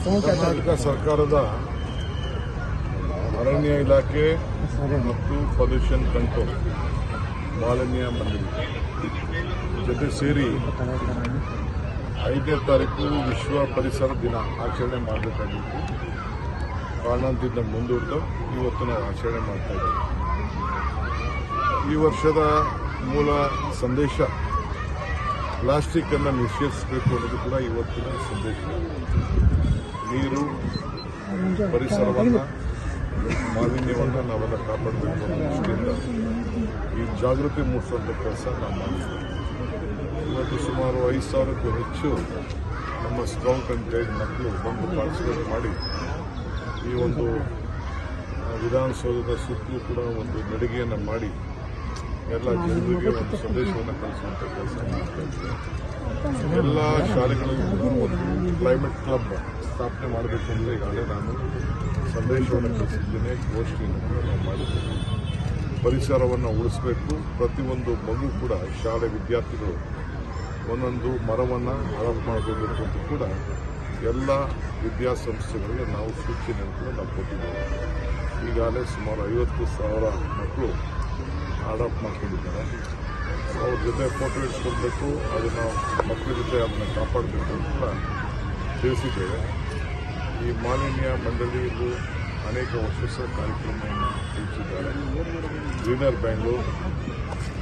ಕರ್ನಾಟಕ ಸರ್ಕಾರದ ಅರಣ್ಯ ಇಲಾಖೆ ಮತ್ತು ಪೊಲ್ಯೂಷನ್ ಕಂಟ್ರೋಲ್ ಮಾಲಿನ್ಯ ಮಂಡಳಿ ಜೊತೆ ಸೇರಿ 5ನೇ ತಾರೀಕು ವಿಶ್ವ ಪರಿಸರ ದಿನ ಆಚರಣೆ ಮಾಡಬೇಕಾಗಿತ್ತು. ಕಾರಣದಿಂದ ಮುಂದೂಡಿದು ಇವತ್ತು ನಾವು ಆಚರಣೆ ಮಾಡ್ತಾ ಇದ್ದೀವಿ. ಈ ವರ್ಷದ ಮೂಲ ಸಂದೇಶ ಪ್ಲಾಸ್ಟಿಕ್ ಅನ್ನು ನಿಷೇಧಿಸಬೇಕು ಅನ್ನೋದು ಕೂಡ ಇವತ್ತಿನ ಸಂದೇಶ. ನೀರು, ಪರಿಸರವನ್ನು, ಮಾಲಿನ್ಯವನ್ನು ನಾವೆಲ್ಲ ಕಾಪಾಡಬೇಕು ಅನ್ನೋ ದೃಷ್ಟಿಯಿಂದ ಈ ಜಾಗೃತಿ ಮೂಡಿಸುವಂಥ ಕೆಲಸ ನಾವು ಮಾಡಿದ್ದೇವೆ. ಇವತ್ತು ಸುಮಾರು 5,000ಕ್ಕೂ ಹೆಚ್ಚು ನಮ್ಮ ಸ್ಕೌಟ್ ಅಂಡ್ ಗೈಡ್ ಮಕ್ಕಳು ಬಂದು ಪಾರ್ಟಿಸಿಪೇಟ್ ಮಾಡಿ ಈ ಒಂದು ವಿಧಾನಸೌಧದ ಸುತ್ತಲೂ ಕೂಡ ಒಂದು ನಡಿಗೆಯನ್ನು ಮಾಡಿ ಎಲ್ಲ ಜನರಿಗೆ ಒಂದು ಸಂದೇಶವನ್ನು ಕಳಿಸುವಂಥ ಕೆಲಸ ಮಾಡ್ತಾ ಇದ್ದೇವೆ. ಎಲ್ಲ ಶಾಲೆಗಳಲ್ಲೂ ಒಂದು ಕ್ಲೈಮೇಟ್ ಕ್ಲಬ್ ಸ್ಥಾಪನೆ ಮಾಡಬೇಕು ಅಂತ ಈಗಾಗಲೇ ನಾನು ಸಂದೇಶವನ್ನು ಕಳಿಸಿದ್ದೇನೆ. ಗೋಷ್ಠಿಯನ್ನು ಕೂಡ ನಾವು ಮಾಡಿದ್ದೇವೆ. ಪರಿಸರವನ್ನು ಉಳಿಸಬೇಕು. ಪ್ರತಿಯೊಂದು ಮಗು ಕೂಡ ಶಾಲೆ ವಿದ್ಯಾರ್ಥಿಗಳು ಒಂದೊಂದು ಮರವನ್ನು ಆರೋಪ ಮಾಡಬೇಕು ಅಂತ ಕೂಡ ಎಲ್ಲ ವಿದ್ಯಾಸಂಸ್ಥೆಗಳಿಗೆ ನಾವು ಸೂಚನೆಯನ್ನು ಕೂಡ ನಾವು ಕೊಟ್ಟಿದ್ದೇವೆ. ಈಗಾಗಲೇ ಸುಮಾರು 50,000 ಮಕ್ಕಳು ಅಡಾಪ್ಟ್ ಮಾಡ್ಕೊಂಡಿದ್ದಾರೆ. ಅವ್ರ ಜೊತೆ ಫೋಟೋ ಇಟ್ಕೊಳ್ಬೇಕು, ಅದನ್ನು ಮಕ್ಕಳ ಜೊತೆ ಅದನ್ನು ಕಾಪಾಡಬೇಕು ಅಂತ ಕೂಡ ತಿಳಿಸಿದ್ದೇವೆ. ಈ ಮಾಲಿನ್ಯ ಮಂಡಳಿಯಲ್ಲೂ ಅನೇಕ ಹೊಸ ಕಾರ್ಯಕ್ರಮವನ್ನು ತಿಳಿಸಿದ್ದಾರೆ. Greener Bangalore,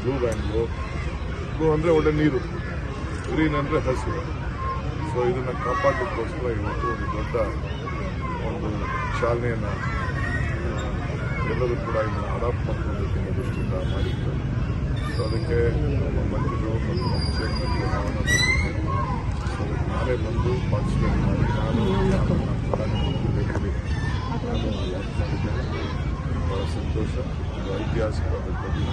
blue Bangalore. Blue ಅಂದರೆ ಒಳ್ಳೆ ನೀರು, ಗ್ರೀನ್ ಅಂದರೆ ಹಸಿರು. ಸೊ ಇದನ್ನು ಕಾಪಾಡಲಿಕ್ಕೋಸ್ಕರ ಇವತ್ತು ಒಂದು ದೊಡ್ಡ ಒಂದು ಚಾಲನೆಯನ್ನು ಎಲ್ಲರೂ ಕೂಡ ಇದನ್ನು ಅಡಾಪ್ಟ್ ಮಾಡ್ಕೊಳ್ಬೇಕು ಅನ್ನೋ ದೃಷ್ಟಿಯಿಂದ ಮಾಡಿದ್ದಾರೆ. ಸೊ ಅದಕ್ಕೆ ನಮ್ಮ ಮಂತ್ರಿಗಳು ಮತ್ತು ನಮ್ಮ ಚೇರ್ಮನ್ಗಳು ನಾನೇ ಬಂದು ಪಾರ್ಟಿಸಿಪೇಟ್ ಮಾಡಿ ನಾನು ಪ್ರಧಾನಮಂತ್ರಿ ಭೇಟಿಯಲ್ಲಿ ನಾನು ಮಾಡಿದ್ದೇನೆ. ಬಹಳ ಸಂತೋಷ. ಒಂದು ಐತಿಹಾಸಿಕವಾದ ದಿನ.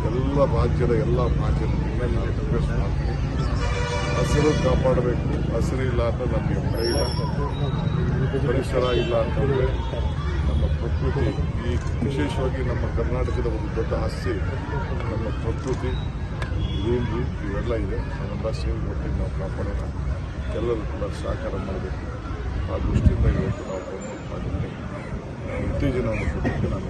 ಎಲ್ಲ ರಾಜ್ಯದ ಎಲ್ಲ ಮಾಧ್ಯಮದಿಂದ ನಾನು ರಿಕ್ವೆಸ್ಟ್ ಮಾಡ್ತೀನಿ, ಹಸಿರು ಕಾಪಾಡಬೇಕು. ಹಸಿರು ಇಲ್ಲ ಅಂತ ನಮಗೆ ಮಳೆ ಇಲ್ಲ, ಪರಿಸರ ಇಲ್ಲ ಅಂತಂದರೆ ನಮ್ಮ ಪ್ರಕೃತಿ, ಈ ವಿಶೇಷವಾಗಿ ನಮ್ಮ ಕರ್ನಾಟಕದ ಒಂದು ದೊಡ್ಡ ಆಸ್ತಿ ನಮ್ಮ ಪ್ರಕೃತಿ, ಗ್ರೀನ್ರಿ ಇವೆಲ್ಲ ಇದೆ. ಅದೆಲ್ಲ ಸೇರಿ ಒಟ್ಟಿಗೆ ನಾವು ಕಾಪಾಡೋಣ. ಎಲ್ಲರೂ ಕೂಡ ಸಹಕಾರ ಮಾಡಬೇಕು. ಆ ದೃಷ್ಟಿಯಿಂದ ಇವತ್ತು ನಾವು ಪ್ರಮೋಟ್ ಮಾಡಿದ್ರೆ ಉತ್ತೇಜನವನ್ನು ಕೊಡಲಿಕ್ಕೆ ನಾನು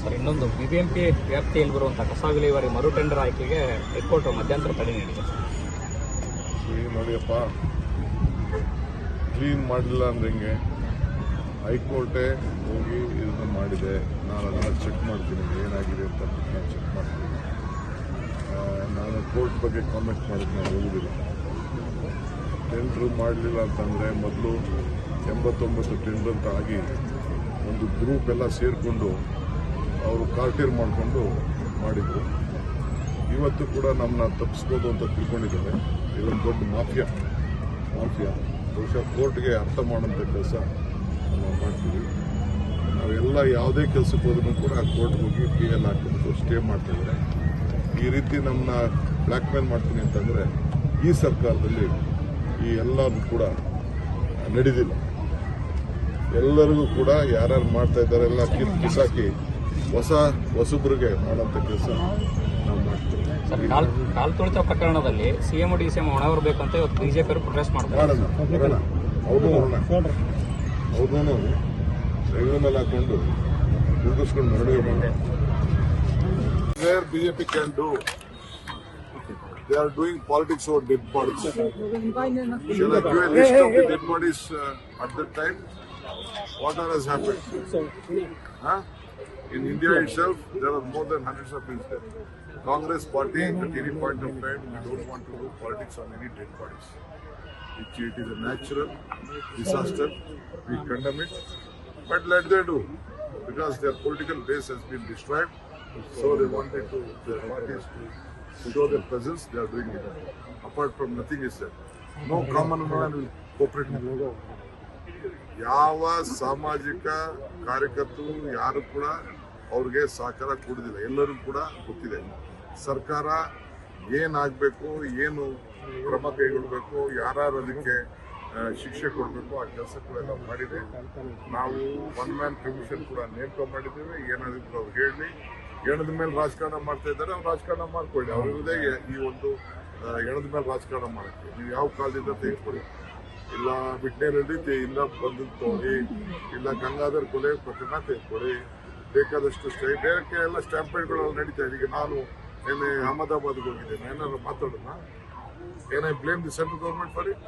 ಸರ್. ಇನ್ನೊಂದು ಬಿಬಿಎಂಪಿ ವ್ಯಾಪ್ತಿಯಲ್ಲಿ ಬರುವಂಥ ಕಸ ವಿಲೇವಾರಿ ಮರು ಟೆಂಡರ್ ಆಯ್ಕೆಗೆ ಹೈಕೋರ್ಟ್ ಮಧ್ಯಂತರ ತಡೆ ನೀಡಿದೆ. ನೋಡಿಯಪ್ಪ, ಕ್ಲೀನ್ ಮಾಡಲಿಲ್ಲ ಅಂದ್ರೆ ಹೆಂಗೆ? ಹೈಕೋರ್ಟೇ ಹೋಗಿ ಇದನ್ನು ಮಾಡಿದೆ. ನಾನು ಅದನ್ನು ಚೆಕ್ ಮಾಡ್ತೀನಿ, ಏನಾಗಿದೆ ಅಂತ ನಾನು ಚೆಕ್ ಮಾಡ್ತೀನಿ. ನಾನು ಕೋರ್ಟ್ ಬಗ್ಗೆ ಕಾಮೆಂಟ್ ಮಾಡೋದು ನಾನು ಹೋಗುವುದಿಲ್ಲ. ಟೆಂಡ್ರು ಮಾಡಲಿಲ್ಲ ಅಂತಂದರೆ ಮೊದಲು 89 ಟೆಂಡರ್ ಅಂತ ಆಗಿ ಒಂದು ಗ್ರೂಪ್ ಎಲ್ಲ ಸೇರಿಕೊಂಡು ಅವರು ಕಾರ್ಟೇರ್ ಮಾಡಿಕೊಂಡು ಮಾಡಿದರು. ಇವತ್ತು ಕೂಡ ನಮ್ಮನ್ನ ತಪ್ಪಿಸ್ಬೋದು ಅಂತ ತಿಳ್ಕೊಂಡಿದ್ದಾರೆ. ಇದೊಂದು ದೊಡ್ಡ ಮಾಫಿಯಾ. ಬಹುಶಃ ಕೋರ್ಟ್ಗೆ ಅರ್ಥ ಮಾಡೋಂಥ ಕೆಲಸ ನಾವು ಮಾಡ್ತೀವಿ. ನಾವೆಲ್ಲ ಯಾವುದೇ ಕೆಲಸಕ್ಕೆ ಹೋದ್ರೂ ಕೂಡ ಕೋರ್ಟ್ಗೆ ಹೋಗಿ PL ಹಾಕಿಬಿಟ್ಟು ಸ್ಟೇ ಮಾಡ್ತಿದ್ದಾರೆ. ಈ ರೀತಿ ನಮ್ಮನ್ನ ಬ್ಲ್ಯಾಕ್ ಮೇಲ್ ಮಾಡ್ತೀನಿ ಅಂತಂದರೆ ಈ ಸರ್ಕಾರದಲ್ಲಿ ಈ ಎಲ್ಲರೂ ಕೂಡ ನಡೆದಿಲ್ಲ. ಎಲ್ಲರಿಗೂ ಕೂಡ ಯಾರ್ಯಾರು ಮಾಡ್ತಾ ಇದ್ದಾರೆ ಎಲ್ಲ ಕಿಸಾಕಿ ಹೊಸಬ್ರಿಗೆ ಮಾಡೋಂಥ ಕೆಲಸ ನಾವು ಮಾಡ್ತೀವಿ. ಕಾಲ್ ತುಳಿತ ಪ್ರಕರಣದಲ್ಲಿ CM DCM ಹೊಣೆ ಹೊರಬೇಕಂತ ಇವತ್ತು ಬಿಜೆಪಿ ಪ್ರೊಟೆಸ್ಟ್ ಮಾಡ್ತಾರೆ. ಅವ್ರನ್ನೂ ಹೆಗಲ ಮೇಲೆ ಹಾಕೊಂಡು ಕುಂದಿಸ್ಕೊಂಡು ಹೊರಡುವೆ ಮಾಡೋಣ. BJP can do. They are doing politics over dead bodies. Shall I give a list of the dead bodies at that time? What has happened? Huh? In India itself, there are more than hundreds of incidents. Congress party, at any point of time, we don't want to do politics on any dead bodies. It is a natural disaster. We condemn it. But let them do. Because their political base has been destroyed. So they wanted to, their parties to show their presence. They are doing it. Apart from nothing is said. No common man will cooperate. ಯಾವ ಸಾಮಾಜಿಕ ಕಾರ್ಯಕರ್ತರು ಯಾರು ಕೂಡ ಅವ್ರಿಗೆ ಸಹಕಾರ ಕೊಡುವುದಿಲ್ಲ. ಎಲ್ಲರೂ ಕೂಡ ಗೊತ್ತಿದೆ ಸರ್ಕಾರ ಏನಾಗಬೇಕು, ಏನು ಕ್ರಮ ಕೈಗೊಳ್ಳಬೇಕು, ಯಾರು ಅದಕ್ಕೆ ಶಿಕ್ಷೆ ಕೊಡಬೇಕು, ಆ ಕೆಲಸಗಳೆಲ್ಲ ಮಾಡಿದೆ. ನಾವು 1 man ಕಮಿಷನ್ ಕೂಡ ನೇಮಕ ಮಾಡಿದ್ದೇವೆ. ಏನಾದರೂ ಅವ್ರು ಹೇಳಿ ಎಣದ ಮೇಲೆ ರಾಜಕಾರಣ ಮಾಡ್ತಾ ಇದ್ದಾರೆ, ಅವ್ರು ರಾಜಕಾರಣ ಮಾಡ್ಕೊಳ್ಳಿ. ಅವ್ರ ಈ ಒಂದು ಎಣದ ಮೇಲೆ ರಾಜಕಾರಣ ಮಾಡಕ್ಕೆ ನೀವು ಯಾವ ಕಾಲದಿಂದ ತೆಗೆದುಕೊಳ್ಳಿ. ಇಲ್ಲ ಬಿಟ್ಟೆ ರೆಡ್ಡಿ ಇಲ್ಲ ಬಂದದ್ದು ತೋರಿ, ಇಲ್ಲ ಗಂಗಾಧರ್ ಕೊಲೆ ಪ್ರಕರಣ ತೆಗೆದುಕೊಳ್ಳಿ, ಬೇಕಾದಷ್ಟು ಬೇರೆ ಎಲ್ಲ ಸ್ಟ್ಯಾಂಪೇಡ್ಗಳು ನಡೀತಾ ಇದೆ. ಈಗ ನಾನು ನಿನ್ನೆ ಅಹಮದಾಬಾದ್ಗೆ ಹೋಗಿದ್ದೇನೆ, ಏನಾದ್ರು ಮಾತಾಡೋಣ? ಏನ್ I blame the central government for it?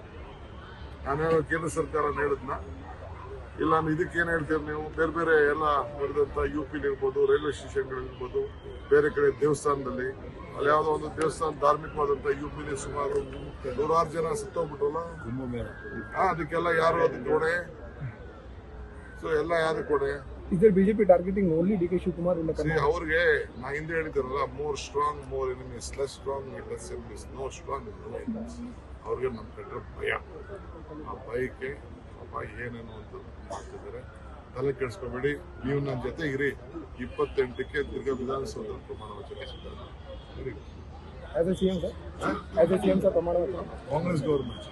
ನಾನೇನೋ ಕೇಂದ್ರ ಸರ್ಕಾರ ಹೇಳಿದ್ನ? ಇಲ್ಲ ಇದಕ್ಕೇನು ಹೇಳ್ತೀರಿ ನೀವು? ಬೇರೆ ಬೇರೆ ಎಲ್ಲ ನಡೆದಂತ UP ಇರ್ಬೋದು, ರೈಲ್ವೆ ಸ್ಟೇಷನ್ಗಳಿರ್ಬೋದು, ಬೇರೆ ಕಡೆ ದೇವಸ್ಥಾನದಲ್ಲಿ, ಅಲ್ಲಿ ಯಾವುದೋ ಒಂದು ದೇವಸ್ಥಾನ ಧಾರ್ಮಿಕವಾದಂತ UP ಸುಮಾರು 100 ಜನ ಸತ್ತೋಗ್ಬಿಟ್ರಲ್ಲ, ಅದಕ್ಕೆಲ್ಲ ಯಾರು ಅದಕ್ಕೆ ಕೊಡೆ? ಸೊ ಎಲ್ಲ ಯಾರು ಕೊಡೆ? Is BJP targeting only DK Shivkumar in the country? ಅವ್ರಿಗೆ ನಾ ಹಿಂದೆ ಹೇಳಿದಾರಲ್ಲ, more strong more enemies, less strong less enemies, no strong no enemies. ಅವ್ರಿಗೆ ನಮ್ಮ ಕಂಡ್ರೆ ಭಯ. ಆ ಭಯಕ್ಕೆ ಪಾಪ ಏನೇನು ಅಂತ ಮಾಡ್ತಿದ್ದಾರೆ. ತಲೆ ಕೆಡಿಸ್ಕೋಬೇಡಿ. ನೀವು ನನ್ನ ಜೊತೆ ಇರಿ. 28ಕ್ಕೆ ತಿರ್ಗಾ ವಿಧಾನಸೌಧದಲ್ಲಿ ಪ್ರಮಾಣ ವಚನ ಸಿಗ್ತಾರೆ. As a CM, sir? As a CM, sir, Pramana Vachana? Congress government